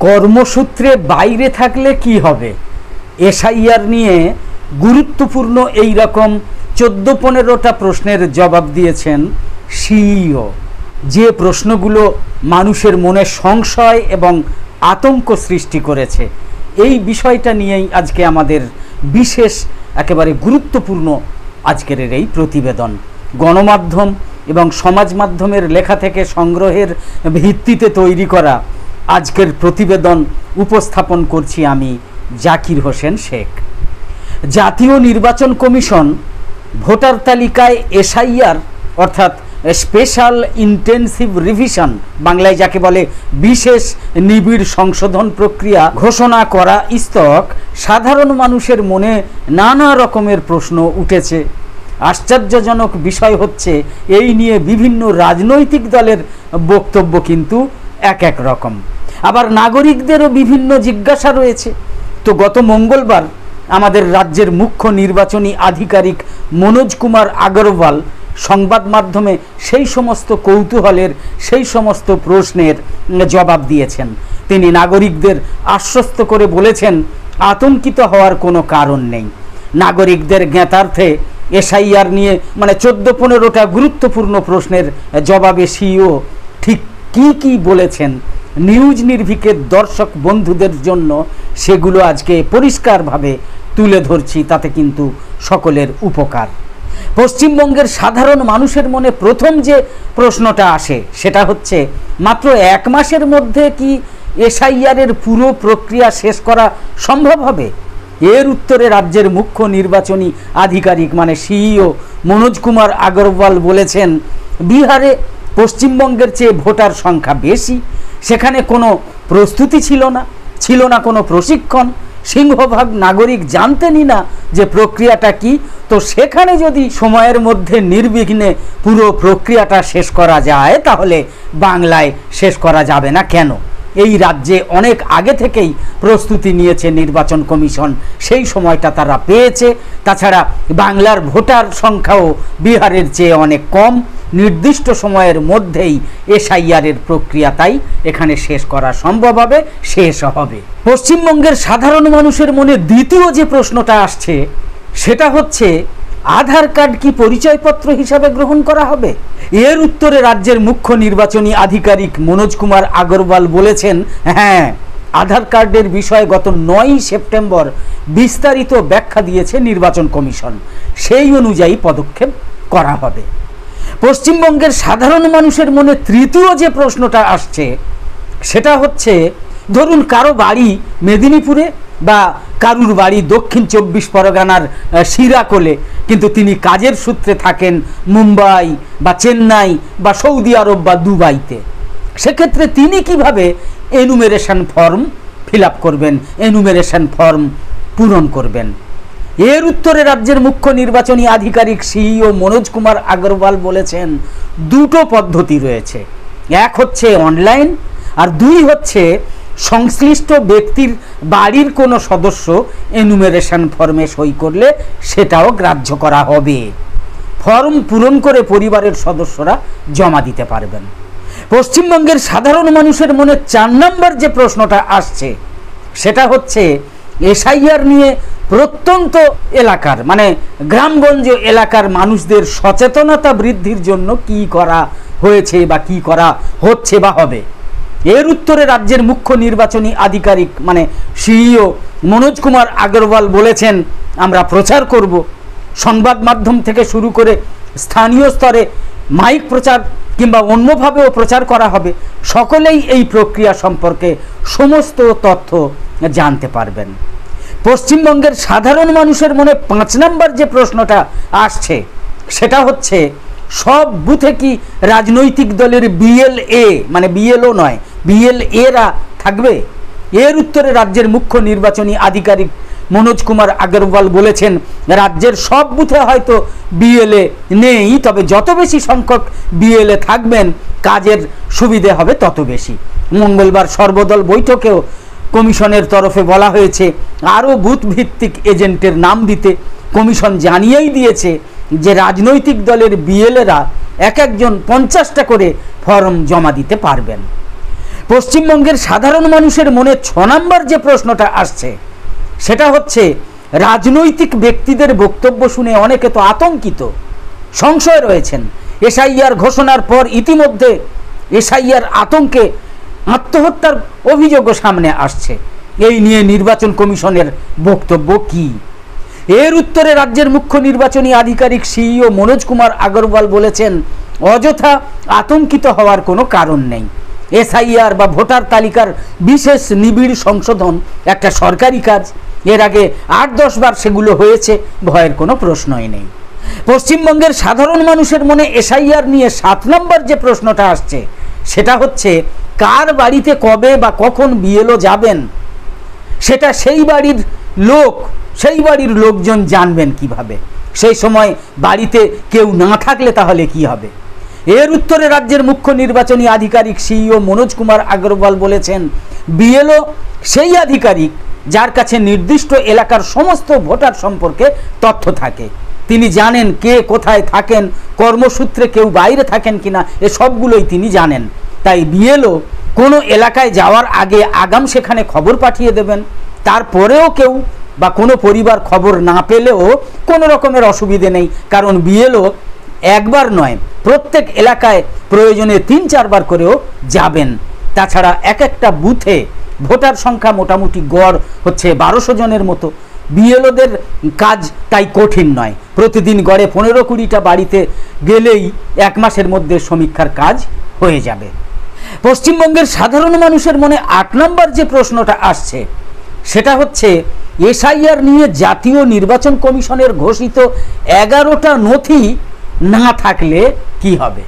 কর্মসূত্রে বাইরে থাকলে কি হবে, এসআইআর নিয়ে গুরুত্বপূর্ণ এই রকম 14-15টা প্রশ্নের জবাব দিয়েছেন সিইও। যে প্রশ্নগুলো মানুষের মনে সংশয় এবং আতঙ্ক সৃষ্টি করেছে, এই বিষয়টা নিয়েই আজকে আমাদের বিশেষ একেবারে গুরুত্বপূর্ণ আজকের এই প্রতিবেদন। গণমাধ্যম এবং সমাজ মাধ্যমের লেখা থেকে সংগ্রহের ভিত্তিতে তৈরি করা আজকের প্রতিবেদন উপস্থাপন করছি আমি জাকির হোসেন শেখ। জাতীয় নির্বাচন কমিশন ভোটার তালিকায় এসআইআর অর্থাৎ স্পেশাল ইন্টেনসিভ রিভিশন, বাংলায় যাকে বলে বিশেষ নিবিড় সংশোধন প্রক্রিয়া ঘোষণা করা স্তক সাধারণ মানুষের মনে নানা রকমের প্রশ্ন উঠেছে। আশ্চর্যজনক বিষয় হচ্ছে, এই নিয়ে বিভিন্ন রাজনৈতিক দলের বক্তব্য কিন্তু এক এক রকম, আবার নাগরিকদেরও বিভিন্ন জিজ্ঞাসা রয়েছে। তো গত মঙ্গলবার আমাদের রাজ্যের মুখ্য নির্বাচনী আধিকারিক মনোজ কুমার আগরওয়াল সংবাদ মাধ্যমে সেই সমস্ত কৌতূহলের, সেই সমস্ত প্রশ্নের জবাব দিয়েছেন। তিনি নাগরিকদের আশ্বস্ত করে বলেছেন, আতঙ্কিত হওয়ার কোনো কারণ নেই। নাগরিকদের জ্ঞাতার্থে এসআইআর নিয়ে 14-15টা গুরুত্বপূর্ণ প্রশ্নের জবাবে সিইও ঠিক কি বলেছেন, নিউজ নির্ভীকের দর্শক বন্ধুদের জন্য সেগুলো আজকে পরিষ্কারভাবে তুলে ধরছি, তাতে কিন্তু সকলের উপকার। পশ্চিমবঙ্গের সাধারণ মানুষের মনে প্রথম যে প্রশ্নটা আসে সেটা হচ্ছে, মাত্র 1 মাসের মধ্যে কি এসআইআরের পুরো প্রক্রিয়া শেষ করা সম্ভব হবে? এর উত্তরে রাজ্যের মুখ্য নির্বাচনী আধিকারিক সিইও মনোজ কুমার আগরওয়াল বলেছেন, বিহারে পশ্চিমবঙ্গের চেয়ে ভোটার সংখ্যা বেশি, সেখানে কোনো প্রস্তুতি ছিল না কোনো প্রশিক্ষণ, সিংহভাগ নাগরিক জানতেনই না যে প্রক্রিয়াটা কি। তো সেখানে যদি সময়ের মধ্যে নির্বিঘ্নে পুরো প্রক্রিয়াটা শেষ করা যায়, তাহলে বাংলায় শেষ করা যাবে না কেন? এই রাজ্যে অনেক আগে থেকেই প্রস্তুতি নিয়েছে নির্বাচন কমিশন, সেই সময়টা তারা পেয়েছে। তাছাড়া বাংলার ভোটার সংখ্যাও বিহারের চেয়ে অনেক কম, নির্দিষ্ট সময়ের মধ্যেই এসআইআরের প্রক্রিয়া তাই এখানে শেষ করা সম্ভব হবে, শেষ হবে। পশ্চিমবঙ্গের সাধারণ মানুষের মনে দ্বিতীয় যে প্রশ্নটা আসছে সেটা হচ্ছে, আধার কার্ড কি পরিচয়পত্র হিসাবে গ্রহণ করা হবে? এর উত্তরে রাজ্যের মুখ্য নির্বাচনী আধিকারিক মনোজ কুমার আগরওয়াল বলেছেন, হ্যাঁ, আধার কার্ডের বিষয়ে গত 9ই সেপ্টেম্বর বিস্তারিত ব্যাখ্যা দিয়েছে নির্বাচন কমিশন, সেই অনুযায়ী পদক্ষেপ করা হবে। পশ্চিমবঙ্গের সাধারণ মানুষের মনে তৃতীয় যে প্রশ্নটা আসছে সেটা হচ্ছে, ধরুন কারো বাড়ি মেদিনীপুরে বা কারুর বাড়ি দক্ষিণ 24 পরগনার শিরাকোলে, কিন্তু তিনি কাজের সূত্রে থাকেন মুম্বাই বা চেন্নাই বা সৌদি আরব বা দুবাইতে। সেক্ষেত্রে তিনি কিভাবে এনুমেরেশন ফর্ম ফিল আপ করবেন, এনুমেরেশন ফর্ম পূরণ করবেন? এর উত্তরে রাজ্যের মুখ্য নির্বাচনী আধিকারিক সিইও মনোজ কুমার আগরওয়াল বলেছেন, দুটো পদ্ধতি রয়েছে, এক হচ্ছে অনলাইন আর 2 হচ্ছে সংশ্লিষ্ট ব্যক্তির বাড়ির কোনো সদস্য এনুমেরেশন ফর্মে সই করলে সেটাও গ্রাহ্য করা হবে। ফর্ম পূরণ করে পরিবারের সদস্যরা জমা দিতে পারবেন। পশ্চিমবঙ্গের সাধারণ মানুষের মনে 4 নম্বর যে প্রশ্নটা আসছে সেটা হচ্ছে, এসআইআর নিয়ে প্রত্যন্ত এলাকার গ্রামগঞ্জ এলাকার মানুষদের সচেতনতা বৃদ্ধির জন্য কি করা হয়েছে বা কি করা হচ্ছে বা হবে? এর উত্তরে রাজ্যের মুখ্য নির্বাচনী আধিকারিক সিইও মনোজ কুমার আগরওয়াল বলেছেন, আমরা প্রচার করব, সংবাদ মাধ্যম থেকে শুরু করে স্থানীয় স্তরে মাইক প্রচার কিংবা অন্যভাবেও প্রচার করা হবে, সকলেই এই প্রক্রিয়া সম্পর্কে সমস্ত তথ্য জানতে পারবেন। পশ্চিমবঙ্গের সাধারণ মানুষের মনে 5 নম্বর যে প্রশ্নটা আসছে সেটা হচ্ছে, সব বুথে কি রাজনৈতিক দলের বিএলএ বিএলও নয় বিএলএরা থাকবে? এর উত্তরে রাজ্যের মুখ্য নির্বাচনী আধিকারিক মনোজ কুমার আগরওয়াল বলেছেন, রাজ্যের সব বুথে হয়তো বিএলএ নেই, তবে যত বেশি সংখ্যক বিএলএ থাকবেন কাজের সুবিধে হবে তত বেশি। মঙ্গলবার সর্বদল বৈঠকেও কমিশনের তরফে বলা হয়েছে, আরও বুথ ভিত্তিক এজেন্টের নাম দিতে। কমিশন জানিয়েই দিয়েছে যে রাজনৈতিক দলের বিএলএরা এক একজন 50টা করে ফর্ম জমা দিতে পারবেন। পশ্চিমবঙ্গের সাধারণ মানুষের মনে 6 নম্বর যে প্রশ্নটা আসছে সেটা হচ্ছে, রাজনৈতিক ব্যক্তিদের বক্তব্য শুনে অনেকে তো আতঙ্কিত, সংশয় রয়েছেন। এসআইআর ঘোষণার পর ইতিমধ্যে এসআইআর আতঙ্কে আত্মহত্যার অভিযোগও সামনে আসছে। এই নিয়ে নির্বাচন কমিশনের বক্তব্য কি? এর উত্তরে রাজ্যের মুখ্য নির্বাচনী আধিকারিক সিইও মনোজ কুমার আগরওয়াল বলেছেন, অযথা আতঙ্কিত হওয়ার কোনো কারণ নেই। এসআইআর বা ভোটার তালিকার বিশেষ নিবিড় সংশোধন একটা সরকারি কাজ। এর আগে 8-10 বার সেগুলো হয়েছে, ভয়ের কোনো প্রশ্নই নেই। পশ্চিমবঙ্গের সাধারণ মানুষের মনে এসআইআর নিয়ে 7 নম্বর যে প্রশ্নটা আসছে সেটা হচ্ছে, কার বাড়িতে কবে বা কখন বিএলও যাবেন সেটা সেই বাড়ির লোকজন জানবেন কিভাবে? সেই সময় বাড়িতে কেউ না থাকলে তাহলে কি হবে? এর উত্তরে রাজ্যের মুখ্য নির্বাচনী আধিকারিক সিইও মনোজ কুমার আগরওয়াল বলেছেন, বিএলও সেই আধিকারিক যার কাছে নির্দিষ্ট এলাকার সমস্ত ভোটার সম্পর্কে তথ্য থাকে। তিনি জানেন কে কোথায় থাকেন, কর্মসূত্রে কেউ বাইরে থাকেন কিনা, এ সবগুলোই তিনি জানেন। তাই বিএলও কোনো এলাকায় যাওয়ার আগে আগাম সেখানে খবর পাঠিয়ে দেবেন। তারপরেও কেউ বা কোনো পরিবার খবর না পেলেও কোনো রকমের অসুবিধে নেই, কারণ বিএলও একবার নয়, প্রত্যেক এলাকায় প্রয়োজনে 3-4 বার করেও যাবেন। তাছাড়া একটা বুথে ভোটার সংখ্যা মোটামুটি গড় হচ্ছে 1200 জনের মতো। বিএলওদের কাজ তাই কঠিন নয়। প্রতিদিন গড়ে 15-20টা বাড়িতে গেলেই 1 মাসের মধ্যে সমীক্ষার কাজ হয়ে যাবে। পশ্চিমবঙ্গের সাধারণ মানুষের মনে 8 নম্বর যে প্রশ্নটা আসছে সেটা হচ্ছে, এসআইআর নিয়ে জাতীয় নির্বাচন কমিশনের ঘোষিত 11টা নথি না থাকলে কি হবে?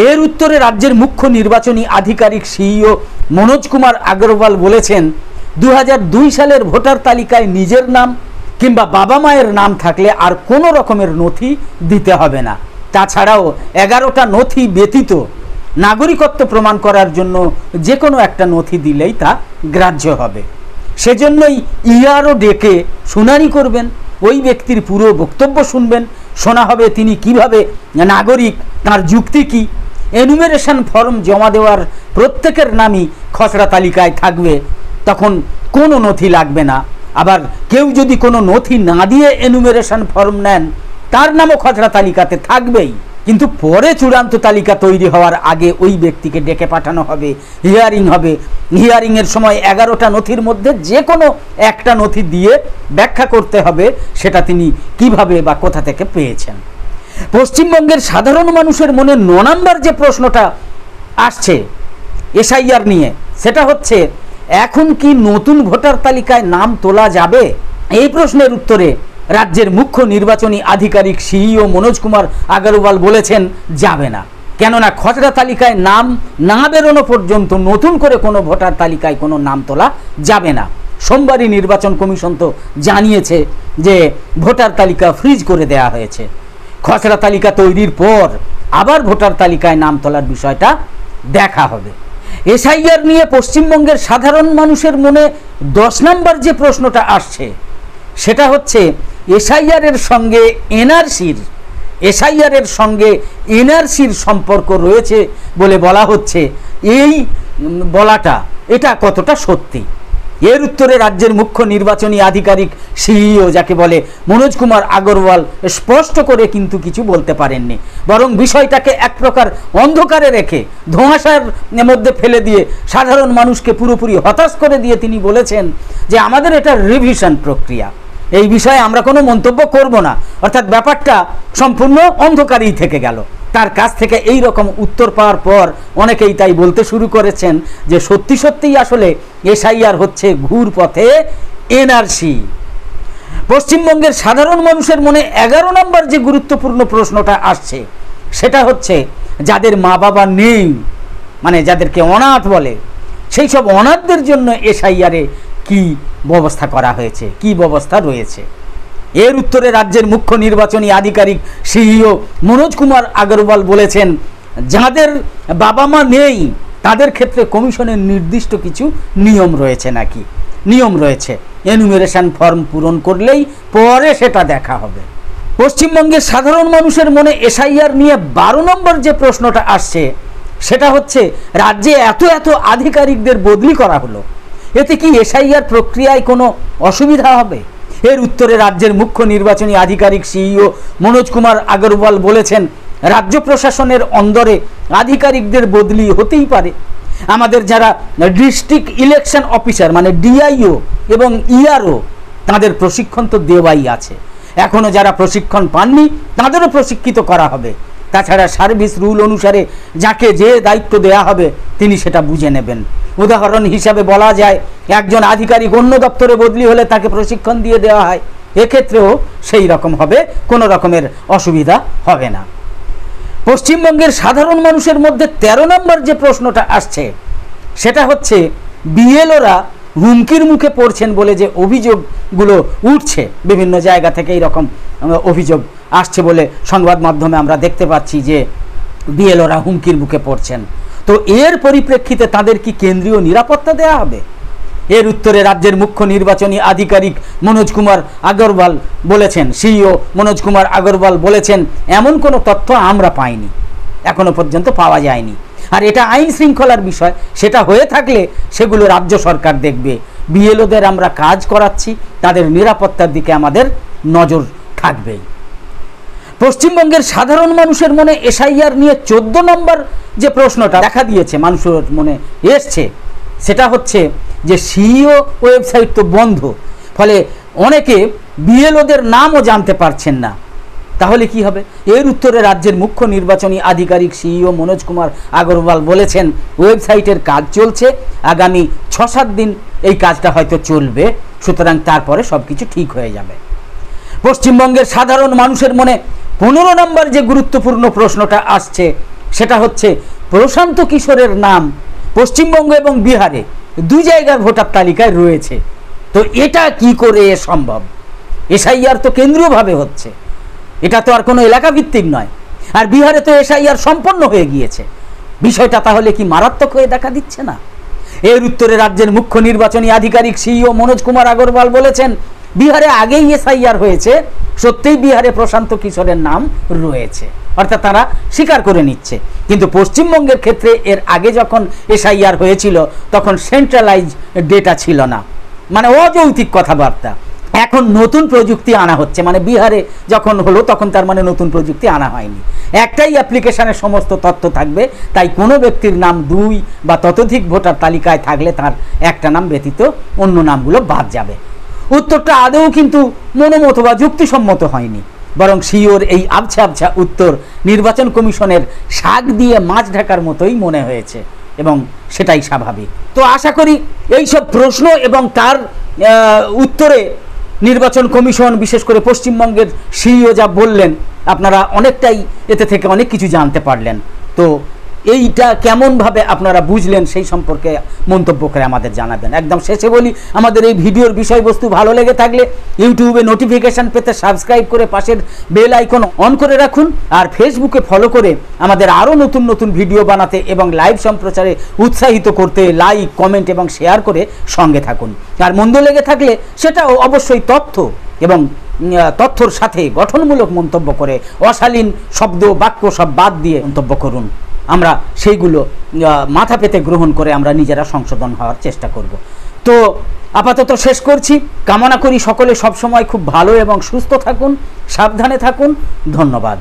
এর উত্তরে রাজ্যের মুখ্য নির্বাচনী আধিকারিক সিইও মনোজ কুমার আগরওয়াল বলেছেন, 2002 সালের ভোটার তালিকায় নিজের নাম কিংবা বাবা মায়ের নাম থাকলে আর কোনো রকমের নথি দিতে হবে না। তাছাড়াও 11টা নথি ব্যতীত নাগরিকত্ব প্রমাণ করার জন্য যে কোনো একটা নথি দিলেই তা গ্রাহ্য হবে। সেজন্যই ইআরও ডেকে শুনানি করবেন, ওই ব্যক্তির পুরো বক্তব্য শুনবেন, শোনা হবে তিনি কিভাবে নাগরিক, তার যুক্তি কি। এনুমেরেশন ফর্ম জমা দেওয়ার প্রত্যেকের নামই খসড়া তালিকায় থাকবে, তখন কোনো নথি লাগবে না। আবার কেউ যদি কোনো নথি না দিয়ে এনুমেরেশন ফর্ম নেন, তার নামও খসড়া তালিকাতে থাকবেই, কিন্তু পরে চূড়ান্ত তালিকা তৈরি হওয়ার আগে ওই ব্যক্তিকে ডেকে পাঠানো হবে, হিয়ারিং হবে। হিয়ারিংয়ের সময় 11টা নথির মধ্যে যে কোনো একটা নথি দিয়ে ব্যাখ্যা করতে হবে সেটা তিনি কিভাবে বা কোথা থেকে পেয়েছেন। পশ্চিমবঙ্গের সাধারণ মানুষের মনে 9 নম্বর যে প্রশ্নটা আসছে এসআইআর নিয়ে সেটা হচ্ছে, এখন কি নতুন ভোটার তালিকায় নাম তোলা যাবে? এই প্রশ্নের উত্তরে রাজ্যের মুখ্য নির্বাচনী আধিকারিক সিইও মনোজ কুমার আগরওয়াল বলেছেন, যাবে না। কেননা খসড়া তালিকায় নাম না বেরোনো পর্যন্ত নতুন করে কোনো ভোটার তালিকায় কোনো নাম তোলা যাবে না। সোমবারই নির্বাচন কমিশন তো জানিয়েছে যে ভোটার তালিকা ফ্রিজ করে দেওয়া হয়েছে। খসড়া তালিকা তৈরির পর আবার ভোটার তালিকায় নাম তোলার বিষয়টা দেখা হবে। এসআইআর নিয়ে পশ্চিমবঙ্গের সাধারণ মানুষের মনে 10 নম্বর যে প্রশ্নটা আসছে সেটা হচ্ছে, এসআইআরের সঙ্গে এনআরসির সম্পর্ক রয়েছে বলে বলা হচ্ছে, এটা কতটা সত্যি? এর উত্তরে রাজ্যের মুখ্য নির্বাচনী আধিকারিক সিইও যাকে বলে মনোজ কুমার আগরওয়াল স্পষ্ট করে কিন্তু কিছু বলতে পারেননি, বরং বিষয়টাকে এক প্রকার অন্ধকারে রেখে ধোঁয়াশার মধ্যে ফেলে দিয়ে সাধারণ মানুষকে পুরোপুরি হতাশ করে দিয়ে তিনি বলেছেন যে আমাদের এটা রিভিশন প্রক্রিয়া, এই বিষয়ে আমরা কোনো মন্তব্য করব না। অর্থাৎ ব্যাপারটা সম্পূর্ণ অন্ধকারেই থেকে গেল। তার কাছ থেকে এই রকম উত্তর পাওয়ার পর অনেকেই তাই বলতে শুরু করেছেন যে সত্যি সত্যিই আসলে এসআইআর হচ্ছে ঘুরপথে এনআরসি। পশ্চিমবঙ্গের সাধারণ মানুষের মনে 11 নম্বর যে গুরুত্বপূর্ণ প্রশ্নটা আসছে সেটা হচ্ছে, যাদের মা বাবা নেই, মানে যাদেরকে অনাথ বলে, সেই সব অনাথদের জন্য এসআইআরে কি ব্যবস্থা করা হয়েছে, কি ব্যবস্থা রয়েছে? এর উত্তরে রাজ্যের মুখ্য নির্বাচনী আধিকারিক সিইও মনোজ কুমার আগরওয়াল বলেছেন, যাদের বাবা মা নেই তাদের ক্ষেত্রে কমিশনের নির্দিষ্ট কিছু নিয়ম রয়েছে। এনুমেরেশন ফর্ম পূরণ করলেই পরে সেটা দেখা হবে। পশ্চিমবঙ্গের সাধারণ মানুষের মনে এসআইআর নিয়ে 12 নম্বর যে প্রশ্নটা আসছে সেটা হচ্ছে রাজ্যে এত এত আধিকারিকদের বদলি করা হলো, এতে কি এসআইআর প্রক্রিয়ায় কোনো অসুবিধা হবে? এর উত্তরে রাজ্যের মুখ্য নির্বাচনী আধিকারিক সিইও মনোজ কুমার আগরওয়াল বলেছেন, রাজ্য প্রশাসনের অন্দরে আধিকারিকদের বদলি হতেই পারে। আমাদের যারা ডিস্ট্রিক্ট ইলেকশন অফিসার মানে ডিআইও এবং ইআরও, তাদের প্রশিক্ষণ তো দেওয়াই আছে। এখনও যারা প্রশিক্ষণ পাননি তাদেরও প্রশিক্ষিত করা হবে। তাছাড়া সার্ভিস রুল অনুসারে যাকে যে দায়িত্ব দেওয়া হবে তিনি সেটা বুঝে নেবেন। উদাহরণ হিসাবে বলা যায়, একজন আধিকারিক অন্য দপ্তরে বদলি হলে তাকে প্রশিক্ষণ দিয়ে দেওয়া হয়, এক্ষেত্রেও সেই রকম হবে, কোনো রকমের অসুবিধা হবে না। পশ্চিমবঙ্গের সাধারণ মানুষের মধ্যে 13 নম্বর যে প্রশ্নটা আসছে সেটা হচ্ছে বিএলওরা হুমকির মুখে পড়ছেন বলে যে অভিযোগগুলো উঠছে, বিভিন্ন জায়গা থেকে এইরকম অভিযোগ আসছে বলে সংবাদ মাধ্যমে আমরা দেখতে পাচ্ছি যে বিএলওরা হুমকির মুখে পড়ছেন। তো এর পরিপ্রেক্ষিতে তাদের কি কেন্দ্রীয় নিরাপত্তা দেওয়া হবে? এর উত্তরে রাজ্যের মুখ্য নির্বাচনী আধিকারিক মনোজ কুমার আগরওয়াল বলেছেন, সিইও মনোজ কুমার আগরওয়াল বলেছেন, এমন কোনো তথ্য আমরা পাইনি, এখনো পর্যন্ত পাওয়া যায়নি। আর এটা আইন শৃঙ্খলার বিষয়, সেটা হয়ে থাকলে সেগুলো রাজ্য সরকার দেখবে। বিএলওদের আমরা কাজ করাচ্ছি, তাদের নিরাপত্তার দিকে আমাদের নজর থাকবেই। পশ্চিমবঙ্গের সাধারণ মানুষের মনে এসআইআর নিয়ে 14 নম্বর যে প্রশ্নটা দেখা দিয়েছে, মানুষের মনে এসছে, সেটা হচ্ছে যে সিইও ওয়েবসাইট তো বন্ধ, ফলে অনেকে বিএলওদের নামও জানতে পারছেন না, তাহলে কি হবে? এর উত্তরে রাজ্যের মুখ্য নির্বাচনী আধিকারিক সিইও মনোজ কুমার আগরওয়াল বলেছেন, ওয়েবসাইটের কাজ চলছে, আগামী 6-7 দিন এই কাজটা হয়তো চলবে, সুতরাং তারপরে সব কিছু ঠিক হয়ে যাবে। পশ্চিমবঙ্গের সাধারণ মানুষের মনে 15 নম্বর যে গুরুত্বপূর্ণ প্রশ্নটা আসছে সেটা হচ্ছে, প্রশান্ত কিশোরের নাম পশ্চিমবঙ্গ এবং বিহারে 2 জায়গার ভোটার তালিকায় রয়েছে, তো এটা কি করে সম্ভব? এসআইআর তো কেন্দ্রীয়ভাবে হচ্ছে, এটা তো আর কোনো এলাকা ভিত্তিক নয়, আর বিহারে তো এসআইআর সম্পন্ন হয়ে গিয়েছে, বিষয়টা তাহলে কি মারাত্মক হয়ে দেখা দিচ্ছে না? এর উত্তরে রাজ্যের মুখ্য নির্বাচনী আধিকারিক সিইও মনোজ কুমার আগরওয়াল বলেছেন, বিহারে আগেই এসআইআর হয়েছে, সত্যিই বিহারে প্রশান্ত কিশোরের নাম রয়েছে, অর্থাৎ তারা স্বীকার করে নিচ্ছে। কিন্তু পশ্চিমবঙ্গের ক্ষেত্রে এর আগে যখন এসআইআর হয়েছিল তখন সেন্ট্রালাইজ ডেটা ছিল না, মানে অযৌক্তিক কথাবার্তা। এখন নতুন প্রযুক্তি আনা হচ্ছে, মানে বিহারে যখন হলো তখন তার মানে নতুন প্রযুক্তি আনা হয়নি, একটাই অ্যাপ্লিকেশনের সমস্ত তথ্য থাকবে, তাই কোনো ব্যক্তির নাম 2 বা ততোধিক ভোটার তালিকায় থাকলে তার একটা নাম ব্যতীত অন্য নামগুলো বাদ যাবে। উত্তরটা আদৌ কিন্তু মনোমত বা যুক্তিসম্মত হয়নি, বরং সিওর এই আবছা আবছা উত্তর নির্বাচন কমিশনের শাক দিয়ে মাছ ঢাকার মতোই মনে হয়েছে, এবং সেটাই স্বাভাবিক। তো আশা করি এইসব প্রশ্ন এবং তার উত্তরে নির্বাচন কমিশন, বিশেষ করে পশ্চিমবঙ্গের সিইও যা বললেন, আপনারা অনেকটাই এতে থেকে অনেক কিছু জানতে পারলেন। তো এইটা কেমনভাবে আপনারা বুঝলেন সেই সম্পর্কে মন্তব্য করে আমাদের জানাবেন। একদম শেষে বলি, আমাদের এই ভিডিওর বিষয়বস্তু ভালো লেগে থাকলে ইউটিউবে নোটিফিকেশান পেতে সাবস্ক্রাইব করে পাশের বেল আইকন অন করে রাখুন, আর ফেসবুকে ফলো করে আমাদের আরও নতুন নতুন ভিডিও বানাতে এবং লাইভ সম্প্রচারে উৎসাহিত করতে লাইক, কমেন্ট এবং শেয়ার করে সঙ্গে থাকুন। আর মন্দ লেগে থাকলে সেটাও অবশ্যই তথ্য এবং তথ্যর সাথে গঠনমূলক মন্তব্য করে অশালীন শব্দ বাক্য সব বাদ দিয়ে মন্তব্য করুন, আমরা সেইগুলো মাথা পেতে গ্রহণ করে আমরা নিজেরা সংশোধন হওয়ার চেষ্টা করব। তো আপাতত শেষ করছি, কামনা করি সকলে সবসময় খুব ভালো এবং সুস্থ থাকুন, সাবধানে থাকুন। ধন্যবাদ।